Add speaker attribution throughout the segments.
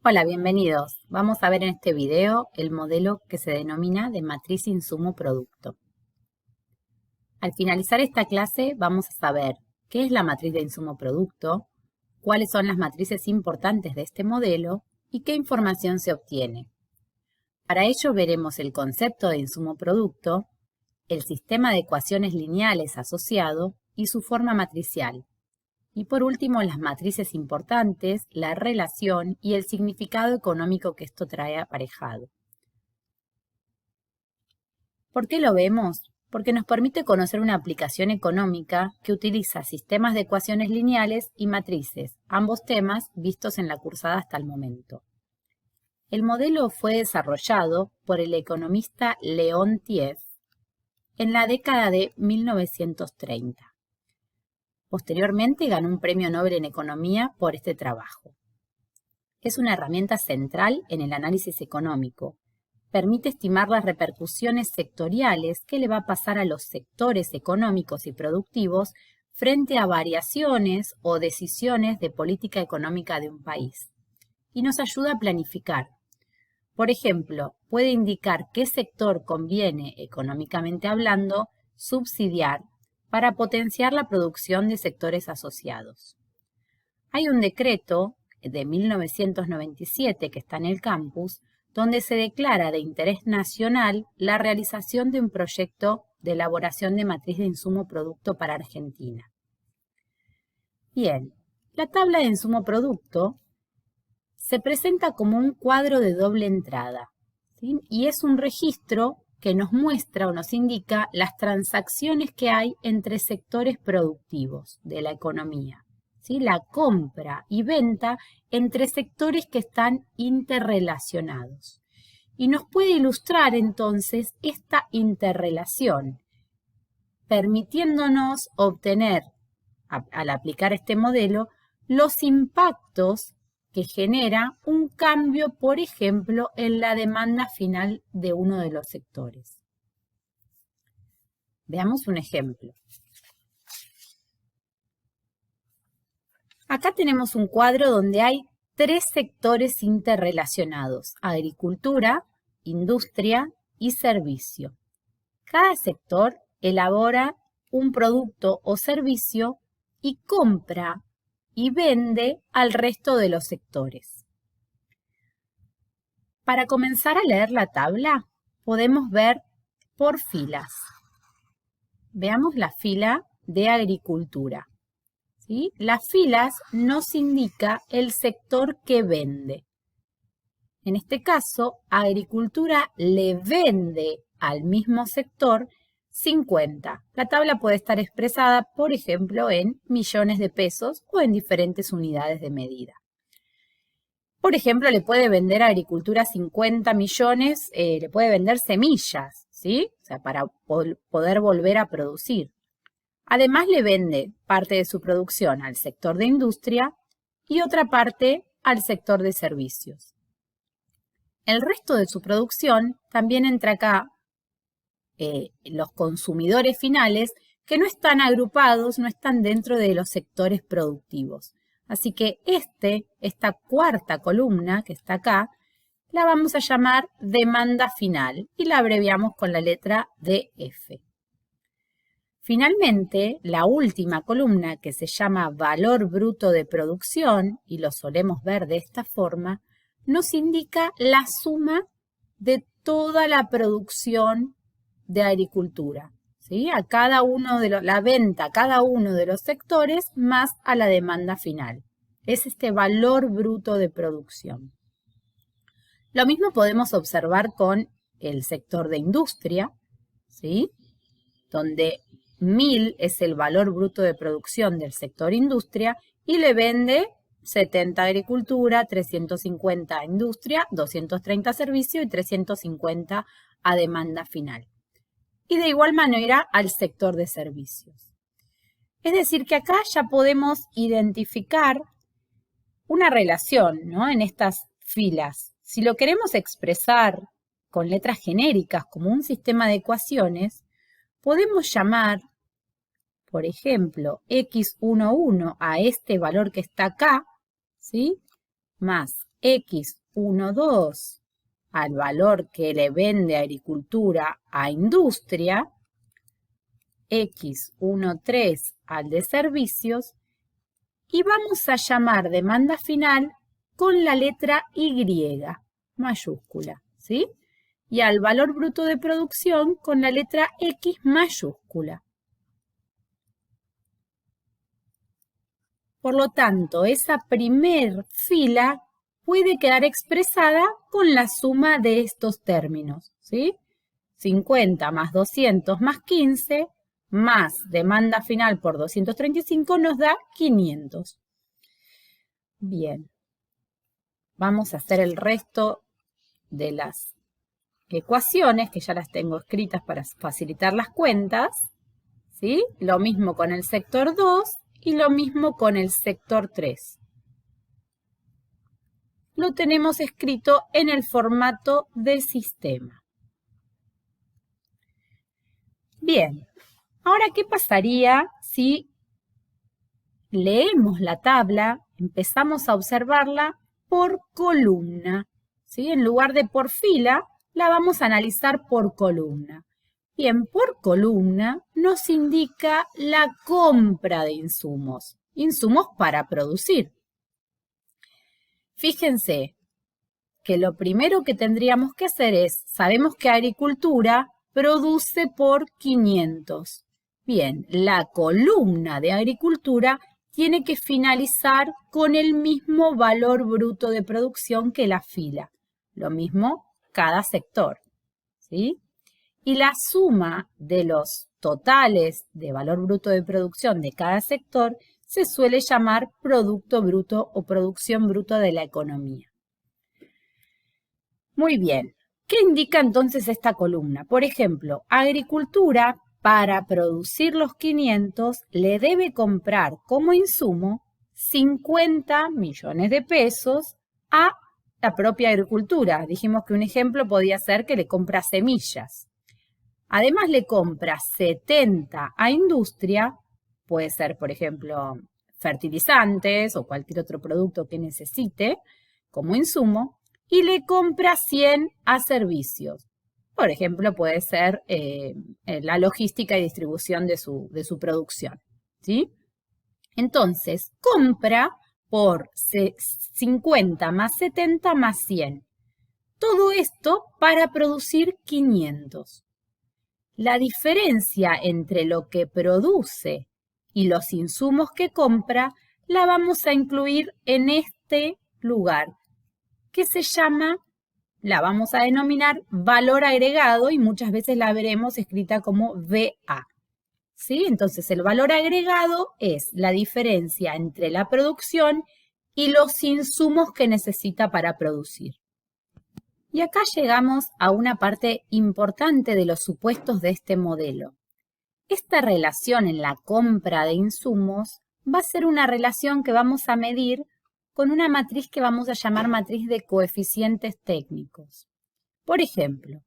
Speaker 1: Hola, bienvenidos. Vamos a ver en este video el modelo que se denomina de matriz insumo-producto. Al finalizar esta clase vamos a saber qué es la matriz de insumo-producto, cuáles son las matrices importantes de este modelo y qué información se obtiene. Para ello veremos el concepto de insumo-producto, el sistema de ecuaciones lineales asociado y su forma matricial. Y por último, las matrices importantes, la relación y el significado económico que esto trae aparejado. ¿Por qué lo vemos? Porque nos permite conocer una aplicación económica que utiliza sistemas de ecuaciones lineales y matrices, ambos temas vistos en la cursada hasta el momento. El modelo fue desarrollado por el economista Leontief en la década de 1930. Posteriormente ganó un premio Nobel en Economía por este trabajo. Es una herramienta central en el análisis económico. Permite estimar las repercusiones sectoriales que le va a pasar a los sectores económicos y productivos frente a variaciones o decisiones de política económica de un país. Y nos ayuda a planificar. Por ejemplo, puede indicar qué sector conviene, económicamente hablando, subsidiar para potenciar la producción de sectores asociados. Hay un decreto de 1997 que está en el campus, donde se declara de interés nacional la realización de un proyecto de elaboración de matriz de insumo-producto para Argentina. Bien, la tabla de insumo-producto se presenta como un cuadro de doble entrada, ¿sí? Y es un registro que nos muestra o nos indica las transacciones que hay entre sectores productivos de la economía, ¿sí? La compra y venta entre sectores que están interrelacionados. Y nos puede ilustrar entonces esta interrelación, permitiéndonos obtener, al aplicar este modelo, los impactos que genera un cambio, por ejemplo, en la demanda final de uno de los sectores. Veamos un ejemplo. Acá tenemos un cuadro donde hay tres sectores interrelacionados: agricultura, industria y servicio. Cada sector elabora un producto o servicio y compra y vende al resto de los sectores. Para comenzar a leer la tabla, podemos ver por filas. Veamos la fila de agricultura, ¿sí? Las filas nos indica el sector que vende. En este caso, agricultura le vende al mismo sector 50. La tabla puede estar expresada, por ejemplo, en millones de pesos o en diferentes unidades de medida. Por ejemplo, le puede vender a agricultura 50 millones, le puede vender semillas, ¿sí? O sea, para poder volver a producir. Además, le vende parte de su producción al sector de industria y otra parte al sector de servicios. El resto de su producción también entra acá, los consumidores finales que no están agrupados, no están dentro de los sectores productivos. Así que esta cuarta columna que está acá, la vamos a llamar demanda final y la abreviamos con la letra DF. Finalmente, la última columna, que se llama valor bruto de producción, y lo solemos ver de esta forma, nos indica la suma de toda la producción de agricultura, ¿sí? A cada uno de la venta a cada uno de los sectores más a la demanda final. Es este valor bruto de producción. Lo mismo podemos observar con el sector de industria, ¿sí? Donde 1000 es el valor bruto de producción del sector industria y le vende 70 a agricultura, 350 a industria, 230 a servicio y 350 a demanda final. Y de igual manera al sector de servicios. Es decir, que acá ya podemos identificar una relación, ¿no? En estas filas. Si lo queremos expresar con letras genéricas como un sistema de ecuaciones, podemos llamar, por ejemplo, x11 a este valor que está acá, ¿sí? Más X12 al valor que le vende agricultura a industria, X13 al de servicios, y vamos a llamar demanda final con la letra Y mayúscula, ¿sí? Y al valor bruto de producción con la letra X mayúscula. Por lo tanto, esa primer fila puede quedar expresada con la suma de estos términos, ¿sí? 50 más 200 más 15 más demanda final por 235 nos da 500. Bien, vamos a hacer el resto de las ecuaciones, que ya las tengo escritas para facilitar las cuentas, ¿sí? Lo mismo con el sector 2 y lo mismo con el sector 3. Lo tenemos escrito en el formato de sistema. Bien, ahora, ¿qué pasaría si leemos la tabla, empezamos a observarla por columna? ¿Sí? En lugar de por fila, la vamos a analizar por columna. Bien, por columna nos indica la compra de insumos, insumos para producir. Fíjense que lo primero que tendríamos que hacer es, sabemos que agricultura produce por 500. Bien, la columna de agricultura tiene que finalizar con el mismo valor bruto de producción que la fila. Lo mismo cada sector, ¿sí? Y la suma de los totales de valor bruto de producción de cada sector se suele llamar producto bruto o producción bruta de la economía. Muy bien, ¿qué indica entonces esta columna? Por ejemplo, agricultura para producir los 500 le debe comprar como insumo 50 millones de pesos a la propia agricultura. Dijimos que un ejemplo podía ser que le compra semillas. Además le compra 70 a industria, puede ser, por ejemplo, fertilizantes o cualquier otro producto que necesite como insumo, y le compra 100 a servicios. Por ejemplo, puede ser la logística y distribución de su producción, ¿sí? Entonces, compra por 50 más 70 más 100. Todo esto para producir 500. La diferencia entre lo que produce y los insumos que compra la vamos a incluir en este lugar, que se llama, la vamos a denominar valor agregado y muchas veces la veremos escrita como VA. ¿Sí? Entonces el valor agregado es la diferencia entre la producción y los insumos que necesita para producir. Y acá llegamos a una parte importante de los supuestos de este modelo. Esta relación en la compra de insumos va a ser una relación que vamos a medir con una matriz que vamos a llamar matriz de coeficientes técnicos. Por ejemplo,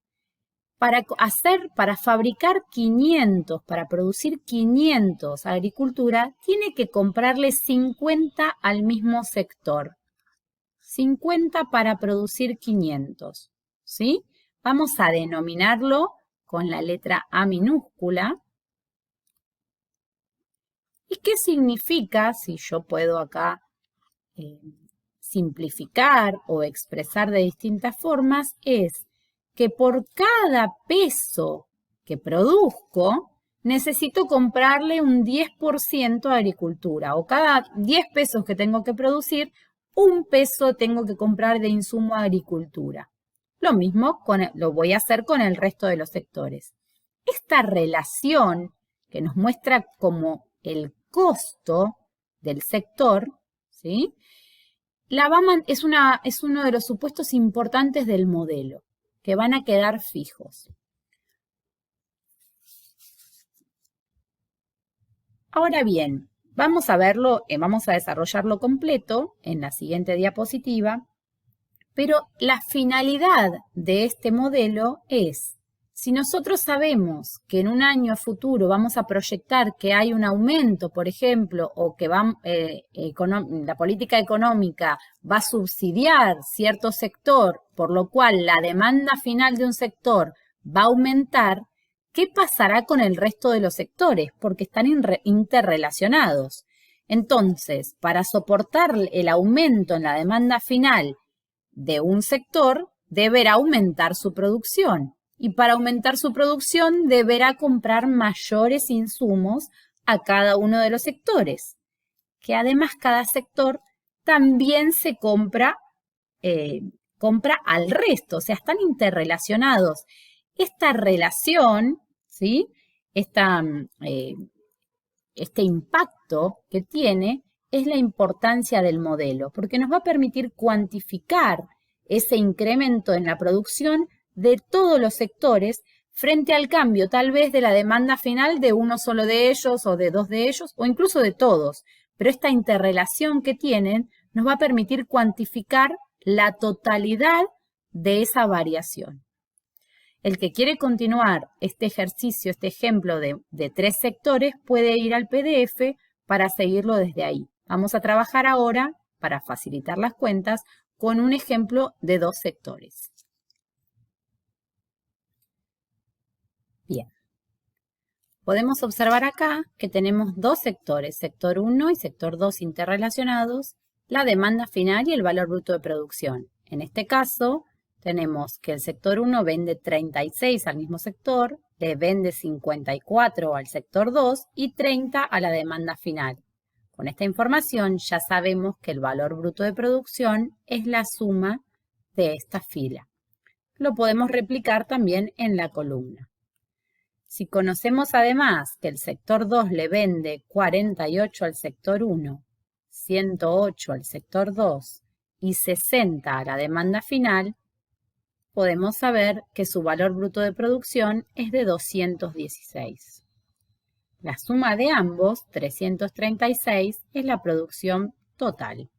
Speaker 1: para fabricar 500, para producir 500 agricultura, tiene que comprarle 50 al mismo sector. 50 para producir 500, ¿sí? Vamos a denominarlo con la letra A minúscula. ¿Y qué significa, si yo puedo acá simplificar o expresar de distintas formas, es que por cada peso que produzco, necesito comprarle un 10% a agricultura, o cada 10 pesos que tengo que producir, un peso tengo que comprar de insumo a agricultura. Lo mismo lo voy a hacer con el resto de los sectores. Esta relación que nos muestra como el costo del sector, ¿sí? Es uno de los supuestos importantes del modelo, que van a quedar fijos. Ahora bien, vamos a verlo, vamos a desarrollarlo completo en la siguiente diapositiva, pero la finalidad de este modelo es Si nosotros sabemos que en un año futuro vamos a proyectar que hay un aumento, por ejemplo, o que la política económica va a subsidiar cierto sector, por lo cual la demanda final de un sector va a aumentar, ¿qué pasará con el resto de los sectores? Porque están interrelacionados. Entonces, para soportar el aumento en la demanda final de un sector, deberá aumentar su producción. Y para aumentar su producción deberá comprar mayores insumos a cada uno de los sectores, que además cada sector también se compra al resto, o sea, están interrelacionados. Esta relación, ¿sí? Este impacto que tiene es la importancia del modelo, porque nos va a permitir cuantificar ese incremento en la producción de todos los sectores frente al cambio tal vez de la demanda final de uno solo de ellos o de dos de ellos o incluso de todos. Pero esta interrelación que tienen nos va a permitir cuantificar la totalidad de esa variación. El que quiere continuar este ejercicio, este ejemplo de 3 sectores, puede ir al PDF para seguirlo desde ahí. Vamos a trabajar ahora, para facilitar las cuentas, con un ejemplo de 2 sectores. Bien. Podemos observar acá que tenemos 2 sectores, sector 1 y sector 2 interrelacionados, la demanda final y el valor bruto de producción. En este caso, tenemos que el sector 1 vende 36 al mismo sector, le vende 54 al sector 2 y 30 a la demanda final. Con esta información ya sabemos que el valor bruto de producción es la suma de esta fila. Lo podemos replicar también en la columna. Si conocemos además que el sector 2 le vende 48 al sector 1, 108 al sector 2 y 60 a la demanda final, podemos saber que su valor bruto de producción es de 216. La suma de ambos, 336, es la producción total.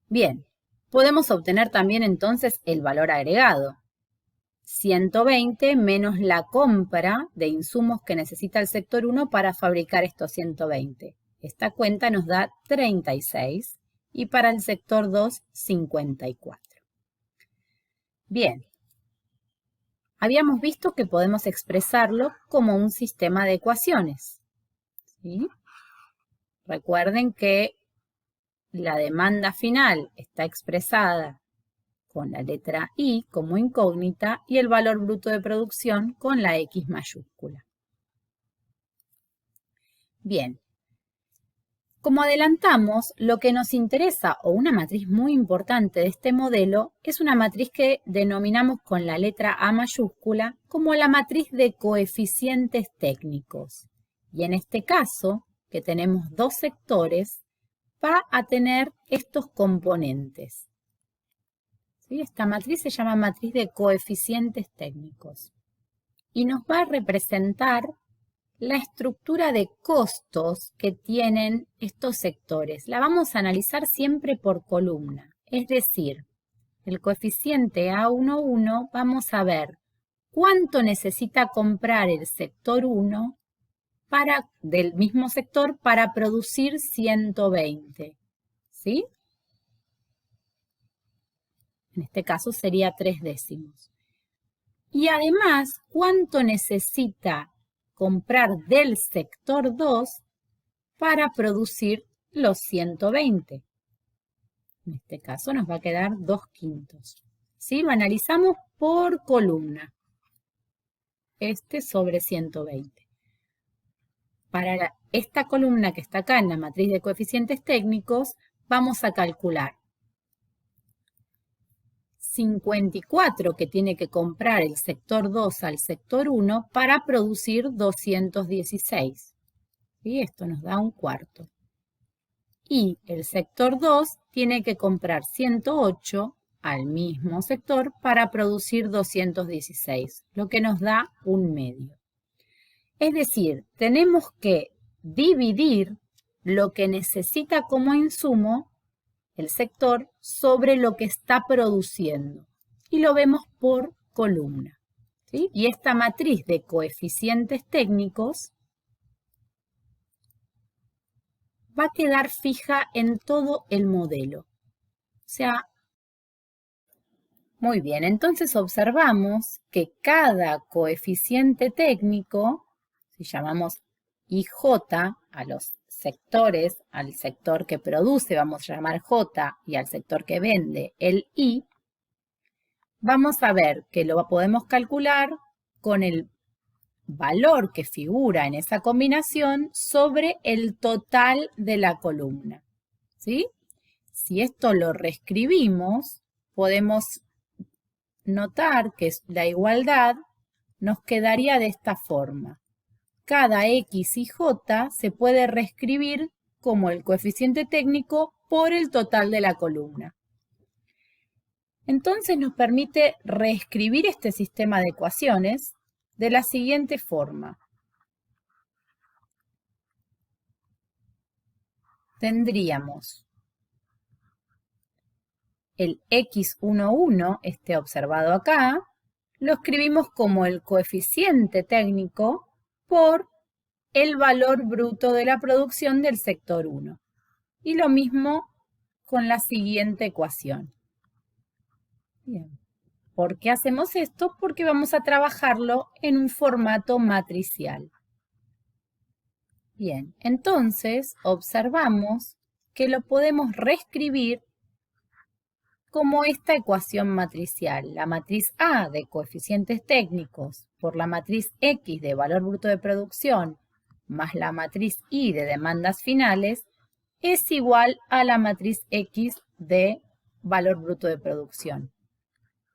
Speaker 1: Bien, podemos obtener también entonces el valor agregado. 120 menos la compra de insumos que necesita el sector 1 para fabricar estos 120. Esta cuenta nos da 36 y para el sector 2, 54. Bien, habíamos visto que podemos expresarlo como un sistema de ecuaciones, ¿sí? Recuerden que la demanda final está expresada con la letra I como incógnita y el valor bruto de producción con la X mayúscula. Bien, como adelantamos, lo que nos interesa, o una matriz muy importante de este modelo, es una matriz que denominamos con la letra A mayúscula como la matriz de coeficientes técnicos. Y en este caso, que tenemos 2 sectores, va a tener estos componentes. ¿Sí? Esta matriz se llama matriz de coeficientes técnicos y nos va a representar la estructura de costos que tienen estos sectores. La vamos a analizar siempre por columna, es decir, el coeficiente A11 vamos a ver cuánto necesita comprar el sector 1 del mismo sector para producir 120, ¿sí? En este caso sería 3 décimos. Y además, ¿cuánto necesita comprar del sector 2 para producir los 120? En este caso nos va a quedar 2/5. ¿Sí? Lo analizamos por columna. Este sobre 120. Para esta columna que está acá en la matriz de coeficientes técnicos, vamos a calcular 54 que tiene que comprar el sector 2 al sector 1 para producir 216. Y esto nos da 1/4. Y el sector 2 tiene que comprar 108 al mismo sector para producir 216, lo que nos da 1/2. Es decir, tenemos que dividir lo que necesita como insumo el sector sobre lo que está produciendo y lo vemos por columna. ¿sí? Y esta matriz de coeficientes técnicos va a quedar fija en todo el modelo. O sea, muy bien, entonces observamos que cada coeficiente técnico, si llamamos IJ a los sectores, al sector que produce vamos a llamar J y al sector que vende el I, vamos a ver que lo podemos calcular con el valor que figura en esa combinación sobre el total de la columna, ¿sí? Si esto lo reescribimos, podemos notar que la igualdad nos quedaría de esta forma. Cada X y J se puede reescribir como el coeficiente técnico por el total de la columna. Entonces nos permite reescribir este sistema de ecuaciones de la siguiente forma. Tendríamos el X11, este observado acá, lo escribimos como el coeficiente técnico por el valor bruto de la producción del sector 1. Y lo mismo con la siguiente ecuación. Bien. ¿Por qué hacemos esto? Porque vamos a trabajarlo en un formato matricial. Bien, entonces observamos que lo podemos reescribir como esta ecuación matricial. La matriz A de coeficientes técnicos por la matriz X de valor bruto de producción más la matriz Y de demandas finales es igual a la matriz X de valor bruto de producción.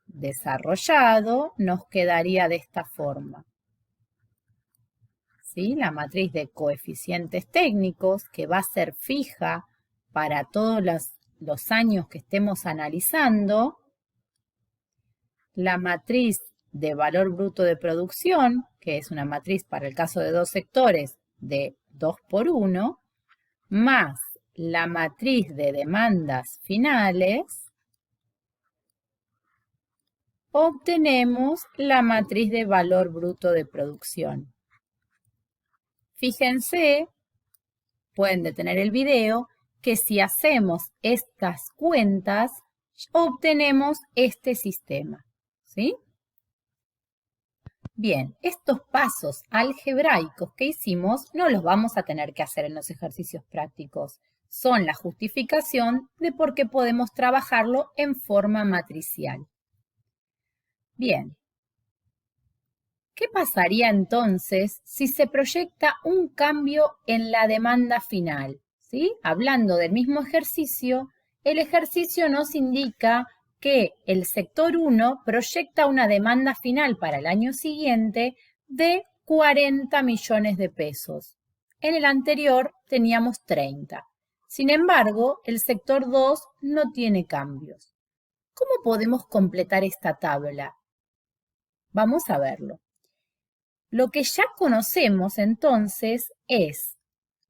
Speaker 1: Desarrollado nos quedaría de esta forma. ¿Sí? La matriz de coeficientes técnicos, que va a ser fija para todos los años que estemos analizando. La matriz de valor bruto de producción, que es una matriz para el caso de dos sectores de 2 por 1, más la matriz de demandas finales, obtenemos la matriz de valor bruto de producción. Fíjense, pueden detener el video, que si hacemos estas cuentas, obtenemos este sistema, ¿sí? Bien, estos pasos algebraicos que hicimos no los vamos a tener que hacer en los ejercicios prácticos. Son la justificación de por qué podemos trabajarlo en forma matricial. Bien, ¿qué pasaría entonces si se proyecta un cambio en la demanda final? ¿Sí? Hablando del mismo ejercicio, el ejercicio nos indica que el sector 1 proyecta una demanda final para el año siguiente de 40 millones de pesos. En el anterior teníamos 30. Sin embargo, el sector 2 no tiene cambios. ¿Cómo podemos completar esta tabla? Vamos a verlo. Lo que ya conocemos entonces es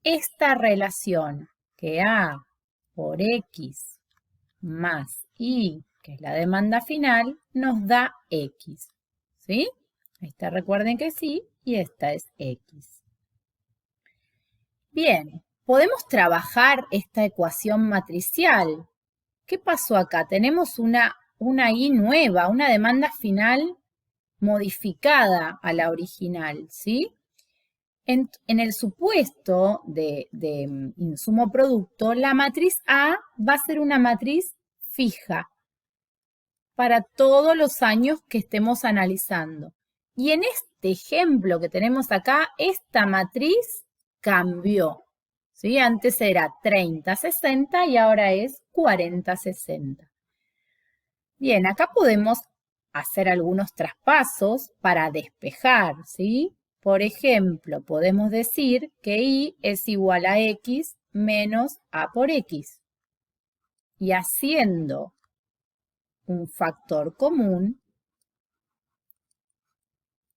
Speaker 1: esta relación que A por X más Y, que es la demanda final, nos da X. ¿Sí? Esta recuerden que sí y esta es X. Bien, podemos trabajar esta ecuación matricial. ¿Qué pasó acá? Tenemos una Y nueva, una demanda final modificada a la original, ¿sí? En el supuesto de insumo producto, la matriz A va a ser una matriz fija para todos los años que estemos analizando. Y en este ejemplo que tenemos acá, esta matriz cambió, ¿sí? Antes era 30-60 y ahora es 40-60. Bien, acá podemos hacer algunos traspasos para despejar, ¿sí? Por ejemplo, podemos decir que Y es igual a X menos A por X. Y haciendo un factor común,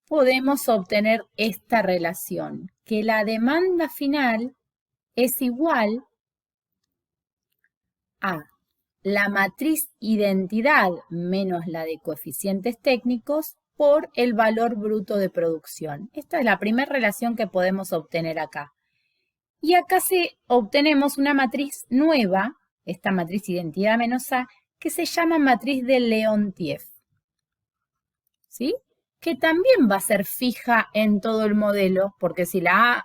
Speaker 1: podemos obtener esta relación, que la demanda final es igual a la matriz identidad menos la de coeficientes técnicos por el valor bruto de producción. Esta es la primera relación que podemos obtener acá. Y acá obtenemos una matriz nueva, esta matriz identidad menos A, que se llama matriz de Leontief, ¿sí? Que también va a ser fija en todo el modelo, porque si la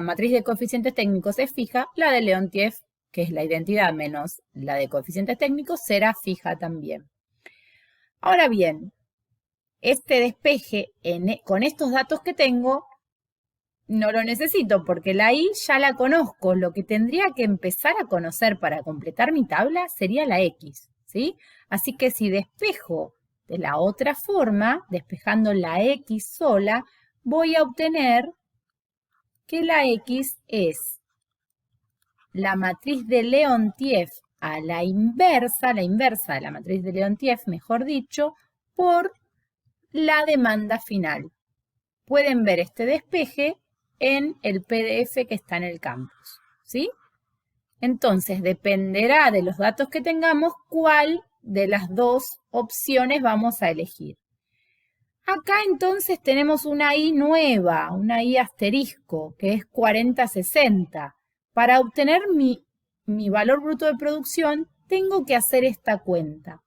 Speaker 1: matriz de coeficientes técnicos es fija, la de Leontief, que es la identidad menos la de coeficientes técnicos, será fija también. Ahora bien, este despeje con estos datos que tengo, no lo necesito porque la Y ya la conozco. Lo que tendría que empezar a conocer para completar mi tabla sería la X, ¿sí? Así que si despejo de la otra forma, despejando la X sola, voy a obtener que la X es la matriz de Leontief a la inversa de la matriz de Leontief, mejor dicho, por la demanda final. Pueden ver este despeje en el PDF que está en el campus, ¿sí? Entonces, dependerá de los datos que tengamos cuál de las dos opciones vamos a elegir. Acá entonces tenemos una Y nueva, una Y asterisco, que es 4060. Para obtener mi valor bruto de producción, tengo que hacer esta cuenta.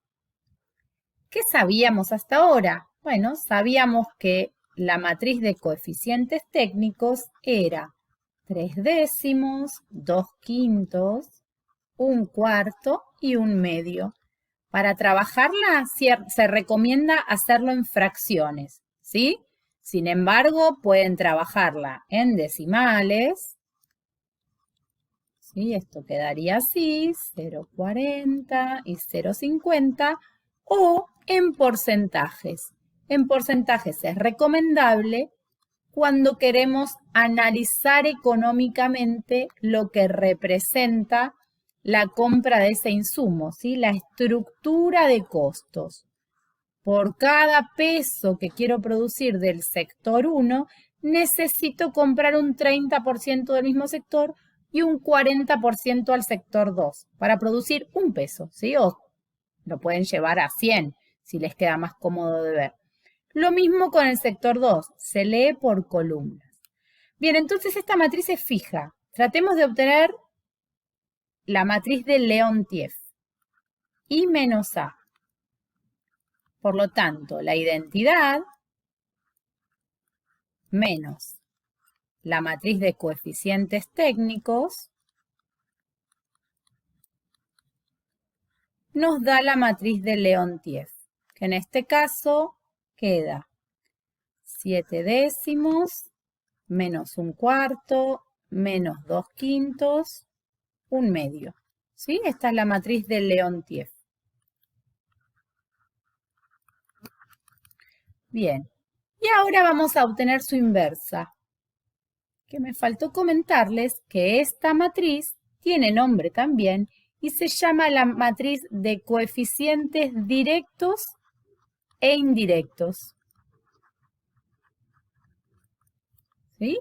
Speaker 1: ¿Qué sabíamos hasta ahora? Bueno, sabíamos que la matriz de coeficientes técnicos era 3 décimos, 2 quintos, 1 cuarto y 1 medio. Para trabajarla se recomienda hacerlo en fracciones, ¿sí? Sin embargo, pueden trabajarla en decimales, ¿sí? Esto quedaría así, 0,40 y 0,50, o en porcentajes. En porcentajes es recomendable cuando queremos analizar económicamente lo que representa la compra de ese insumo, ¿sí? La estructura de costos. Por cada peso que quiero producir del sector 1, necesito comprar un 30% del mismo sector y un 40% al sector 2 para producir un peso, ¿sí? O lo pueden llevar a 100 si les queda más cómodo de ver. Lo mismo con el sector 2, se lee por columnas. Bien, entonces esta matriz es fija. Tratemos de obtener la matriz de Leontief, Y menos A. Por lo tanto, la identidad menos la matriz de coeficientes técnicos nos da la matriz de Leontief, que en este caso queda 7 décimos menos 1 cuarto menos 2 quintos, 1 medio. ¿Sí? Esta es la matriz de Leontief. Bien, y ahora vamos a obtener su inversa. Que me faltó comentarles que esta matriz tiene nombre también y se llama la matriz de coeficientes directos e indirectos. ¿Sí?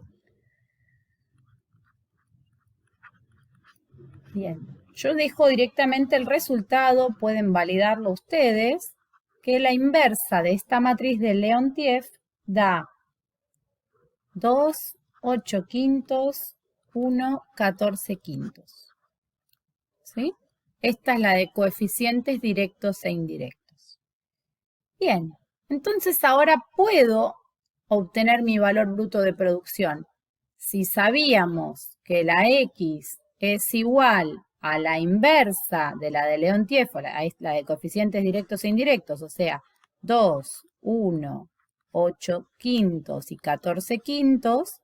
Speaker 1: Bien, yo dejo directamente el resultado, pueden validarlo ustedes, que la inversa de esta matriz de Leontief da 2, 8 quintos, 1, 14 quintos. ¿Sí? Esta es la de coeficientes directos e indirectos. Bien, entonces ahora puedo obtener mi valor bruto de producción. Si sabíamos que la X es igual a la inversa de la de Leontief, la de coeficientes directos e indirectos, o sea, 2, 1, 8 quintos y 14 quintos,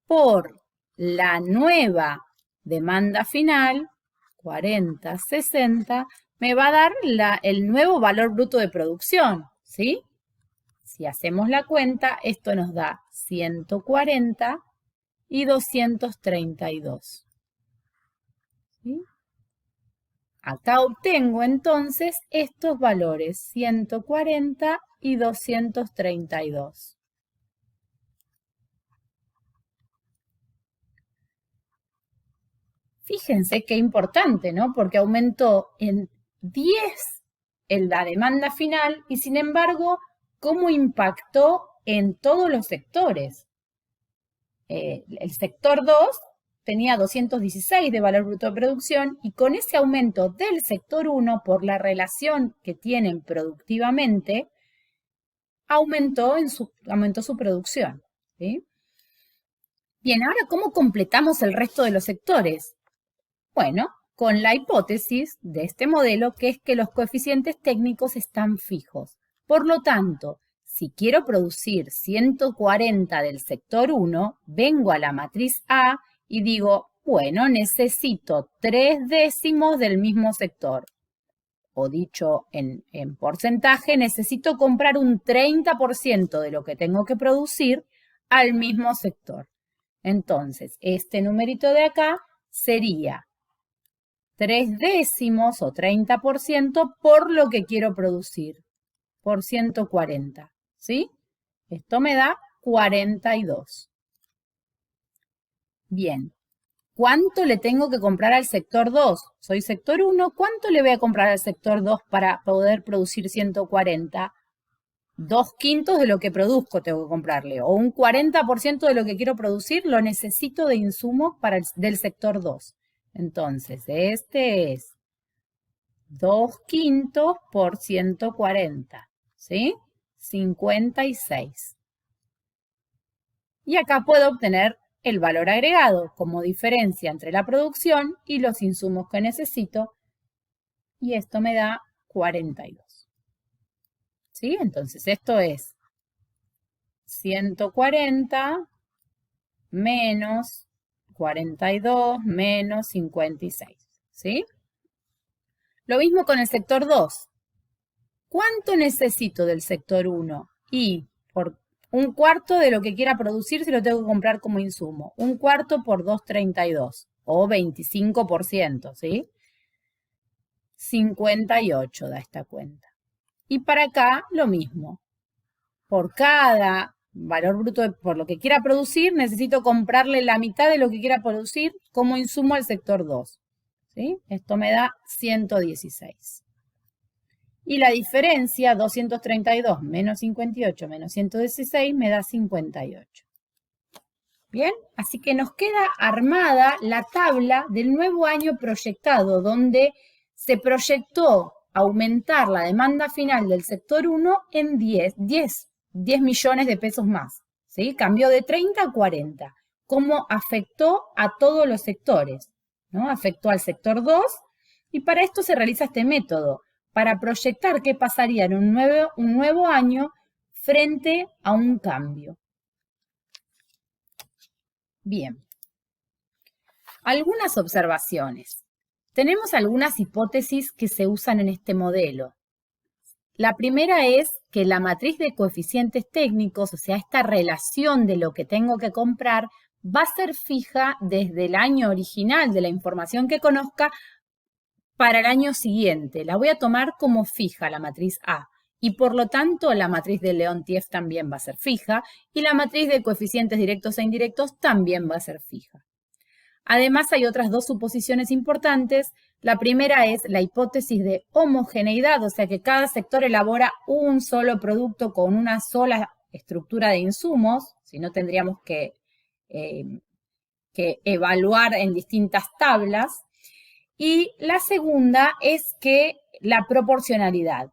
Speaker 1: por la nueva demanda final, 40, 60, me va a dar el nuevo valor bruto de producción, ¿sí? Si hacemos la cuenta, esto nos da 140 y 232. ¿Sí? Acá obtengo entonces estos valores, 140 y 232. Fíjense qué importante, ¿no? Porque aumentó en 10 la demanda final y sin embargo cómo impactó en todos los sectores. El sector 2 tenía 216 de valor bruto de producción y con ese aumento del sector 1 por la relación que tienen productivamente, aumentó su producción. ¿Sí? Bien, ahora, ¿cómo completamos el resto de los sectores? Bueno, con la hipótesis de este modelo, que es que los coeficientes técnicos están fijos. Por lo tanto, si quiero producir 140 del sector 1, vengo a la matriz A y digo, bueno, necesito 3/10 del mismo sector. O dicho en porcentaje, necesito comprar un 30% de lo que tengo que producir al mismo sector. Entonces, este numerito de acá sería 3/10 o 30% por lo que quiero producir, por 140, ¿sí? Esto me da 42. Bien, ¿cuánto le tengo que comprar al sector 2? Soy sector 1, ¿cuánto le voy a comprar al sector 2 para poder producir 140? 2/5 de lo que produzco tengo que comprarle, o un 40% de lo que quiero producir lo necesito de insumos del sector 2. Entonces, este es 2/5 por 140, ¿sí? 56. Y acá puedo obtener el valor agregado como diferencia entre la producción y los insumos que necesito, y esto me da 42. ¿Sí? Entonces, esto es 140 menos 42 menos 56, ¿sí? Lo mismo con el sector 2. ¿Cuánto necesito del sector 1? Y por 1/4 de lo que quiera producir se lo tengo que comprar como insumo. 1/4 por 2,32 o 25%, ¿sí? 58 da esta cuenta. Y para acá lo mismo. Por cada valor bruto, por lo que quiera producir, necesito comprarle la mitad de lo que quiera producir como insumo al sector 2. ¿Sí? Esto me da 116. Y la diferencia, 232 menos 58 menos 116, me da 58. Bien, así que nos queda armada la tabla del nuevo año proyectado, donde se proyectó aumentar la demanda final del sector 1 en 10 millones de pesos más. ¿Sí? Cambió de 30 a 40. ¿Cómo afectó a todos los sectores? ¿No? Afectó al sector 2 y para esto se realiza este método, para proyectar qué pasaría en un nuevo año frente a un cambio. Bien. Algunas observaciones. Tenemos algunas hipótesis que se usan en este modelo. La primera es que la matriz de coeficientes técnicos, o sea, esta relación de lo que tengo que comprar, va a ser fija desde el año original de la información que conozca para el año siguiente. La voy a tomar como fija la matriz A. Y por lo tanto, la matriz de Leontief también va a ser fija y la matriz de coeficientes directos e indirectos también va a ser fija. Además, hay otras dos suposiciones importantes. La primera es la hipótesis de homogeneidad, o sea que cada sector elabora un solo producto con una sola estructura de insumos, si no tendríamos que evaluar en distintas tablas. Y la segunda es que la proporcionalidad.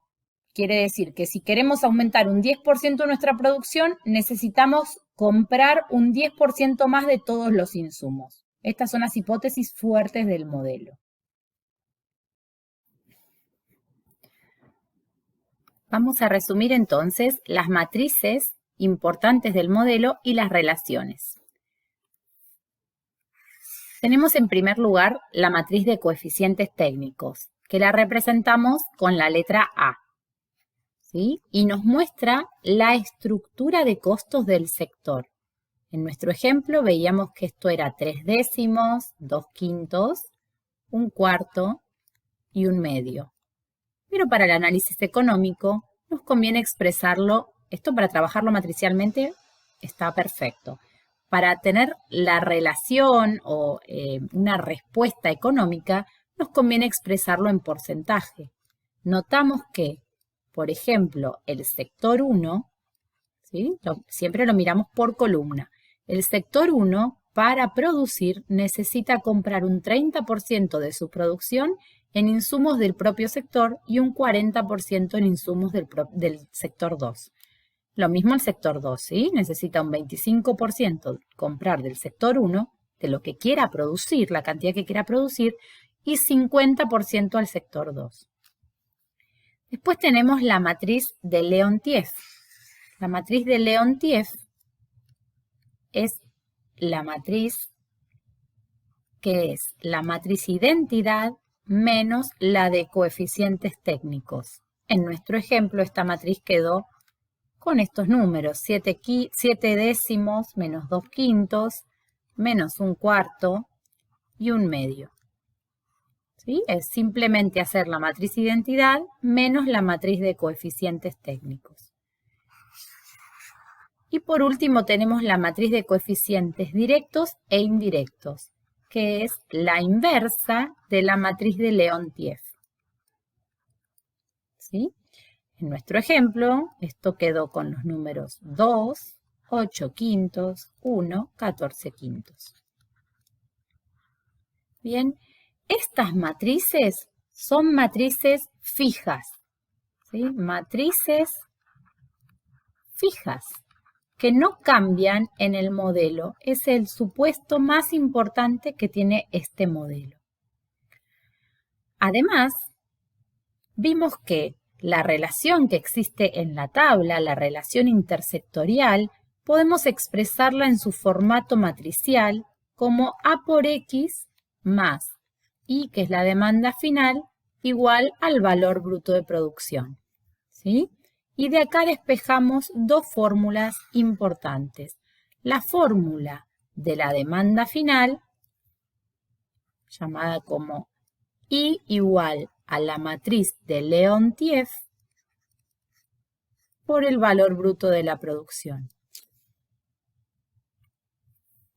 Speaker 1: Quiere decir que si queremos aumentar un 10% nuestra producción, necesitamos comprar un 10% más de todos los insumos. Estas son las hipótesis fuertes del modelo. Vamos a resumir entonces las matrices importantes del modelo y las relaciones. Tenemos en primer lugar la matriz de coeficientes técnicos, que la representamos con la letra A. ¿Sí? Y nos muestra la estructura de costos del sector. En nuestro ejemplo veíamos que esto era 3/10, 2/5, 1/4 y 1/2. Pero para el análisis económico nos conviene expresarlo, esto para trabajarlo matricialmente está perfecto. Para tener la relación o una respuesta económica nos conviene expresarlo en porcentaje. Notamos que Por ejemplo, el sector 1, ¿sí? Siempre lo miramos por columna. El sector 1, para producir, necesita comprar un 30% de su producción en insumos del propio sector y un 40% en insumos del sector 2. Lo mismo el sector 2, ¿sí? Necesita un 25% comprar del sector 1, de lo que quiera producir, la cantidad que quiera producir, y 50% al sector 2. Después tenemos la matriz de Leontief. La matriz de Leontief es la matriz que es la matriz identidad menos la de coeficientes técnicos. En nuestro ejemplo, esta matriz quedó con estos números, 7 décimos menos 2 quintos, menos un cuarto y un medio. ¿Sí? Es simplemente hacer la matriz identidad menos la matriz de coeficientes técnicos. Y por último tenemos la matriz de coeficientes directos e indirectos, que es la inversa de la matriz de Leontief. ¿Sí? En nuestro ejemplo, esto quedó con los números 2, 8 quintos, 1, 14 quintos. Bien, estas matrices son matrices fijas, ¿sí? Matrices fijas, que no cambian en el modelo. Es el supuesto más importante que tiene este modelo. Además, vimos que la relación que existe en la tabla, la relación intersectorial, podemos expresarla en su formato matricial como A por X más Y, que es la demanda final, igual al valor bruto de producción. ¿Sí? Y de acá despejamos dos fórmulas importantes. La fórmula de la demanda final, llamada como I igual a la matriz de Leontief por el valor bruto de la producción.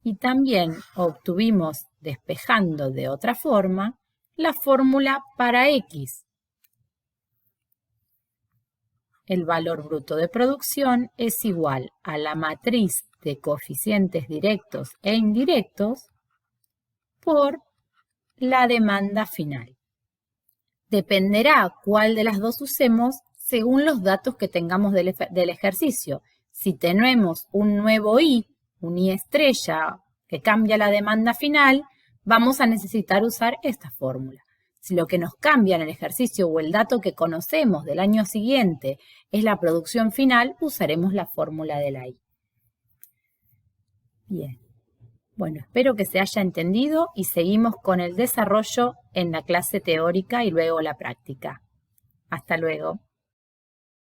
Speaker 1: Y también obtuvimos, despejando de otra forma, la fórmula para X. El valor bruto de producción es igual a la matriz de coeficientes directos e indirectos por la demanda final. Dependerá cuál de las dos usemos según los datos que tengamos del ejercicio. Si tenemos un nuevo I, un I estrella que cambia la demanda final, vamos a necesitar usar esta fórmula. Si lo que nos cambia en el ejercicio o el dato que conocemos del año siguiente es la producción final, usaremos la fórmula de la I. Bien. Bueno, espero que se haya entendido y seguimos con el desarrollo en la clase teórica y luego la práctica. Hasta luego.